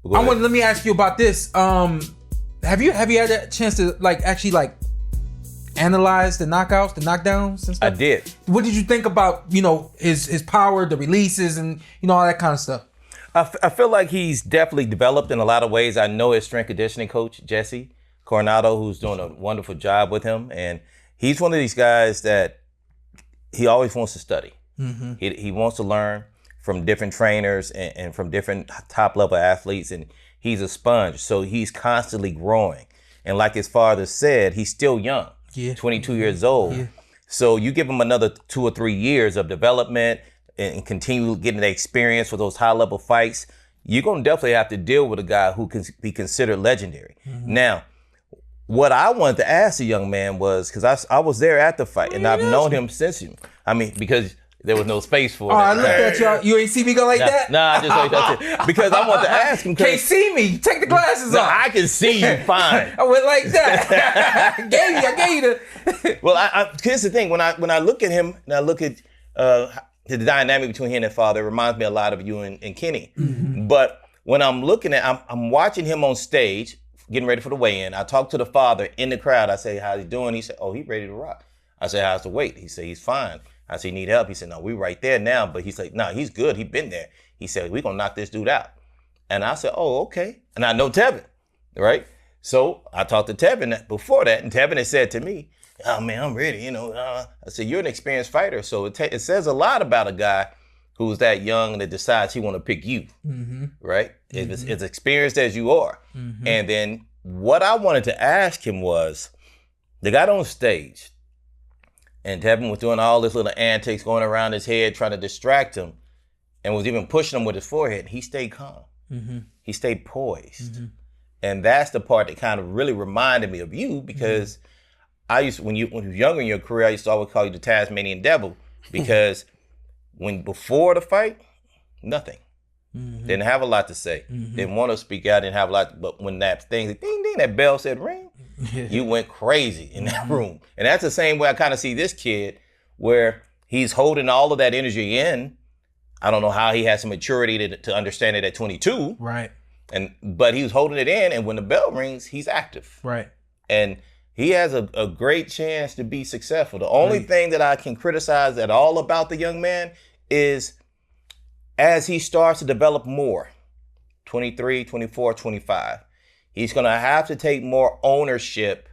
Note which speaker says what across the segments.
Speaker 1: Let me ask you about this. Have you had a chance to actually analyze the knockouts, the knockdowns and stuff?
Speaker 2: I did.
Speaker 1: What did you think about, his power, the releases, and all that kind of stuff?
Speaker 2: I feel like he's definitely developed in a lot of ways. I know his strength conditioning coach, Jesse Coronado, who's doing a wonderful job with him. And he's one of these guys that he always wants to study. Mm-hmm. He wants to learn from different trainers and from different top level athletes. And he's a sponge. So he's constantly growing. And like his father said, he's still young, 22 years old. Yeah. So you give him another 2 or 3 years of development and continue getting the experience for those high level fights, you're going to definitely have to deal with a guy who can be considered legendary. Mm-hmm. Now, what I wanted to ask the young man was, because I was there at the fight and I've known him since because there was no space for it.
Speaker 1: Oh, I looked at y'all. You ain't see me go like that?
Speaker 2: Nah, I just like that's it. Because I wanted to ask him.
Speaker 1: Can't see me. Take the glasses off.
Speaker 2: I can see you fine.
Speaker 1: I went like that. I gave you the.
Speaker 2: Well, here's the thing. When I look at him and I look at the dynamic between he and his father, it reminds me a lot of you and Kenny. Mm-hmm. But when I'm looking I'm watching him on stage, getting ready for the weigh-in. I talk to the father in the crowd. I say, how's he doing? He said, oh, he's ready to rock. I say, how's the weight? He said, he's fine. I said, need help? He said, no, we right there now. But he's like, no, he's good. He been there. He said, we're going to knock this dude out. And I said, oh, okay. And I know Tevin, right? So I talked to Tevin before that, and Tevin had said to me, oh, man, I'm ready. I said, you're an experienced fighter. So it says a lot about a guy who's that young and that decides he want to pick you, right? Mm-hmm. As experienced as you are. Mm-hmm. And then what I wanted to ask him was, they got on stage, and Tevin was doing all this little antics going around his head, trying to distract him, and was even pushing him with his forehead. And he stayed calm. Mm-hmm. He stayed poised. Mm-hmm. And that's the part that kind of really reminded me of you, because when you were younger in your career, I used to always call you the Tasmanian Devil, because before the fight, nothing. Mm-hmm. Didn't have a lot to say. Mm-hmm. Didn't want to speak out, didn't have a lot. But when that thing, ding, ding, that bell said ring, you went crazy in that room. And that's the same way I kind of see this kid, where he's holding all of that energy in. I don't know how he has some maturity to understand it at 22.
Speaker 1: Right.
Speaker 2: But he was holding it in, and when the bell rings, he's active.
Speaker 1: Right.
Speaker 2: And he has a great chance to be successful. The only thing that I can criticize at all about the young man is, as he starts to develop more, 23, 24, 25, he's going to have to take more ownership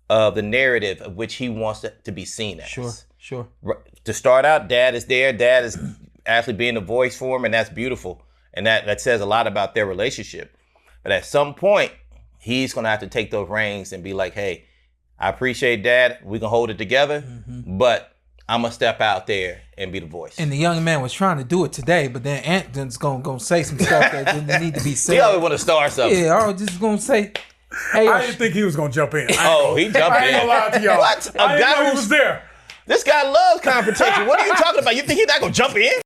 Speaker 2: of the narrative of which he wants to be seen as.
Speaker 1: Sure.
Speaker 2: To start out, dad is there. Dad is actually being a voice for him, and that's beautiful. And that says a lot about their relationship. But at some point, he's going to have to take those reins and be like, hey, I appreciate Dad. We can hold it together, but I'm going to step out there and be the voice.
Speaker 1: And the young man was trying to do it today, but then Antt's going to say some stuff that didn't need to be said.
Speaker 2: He always want to start something.
Speaker 1: Yeah, I was just going to say, hey.
Speaker 3: I didn't think he was going to jump in.
Speaker 2: He jumped in.
Speaker 3: I ain't going to lie to y'all.
Speaker 2: What?
Speaker 3: I didn't know he was there.
Speaker 2: This guy loves confrontation. What are you talking about? You think he's not going to jump in?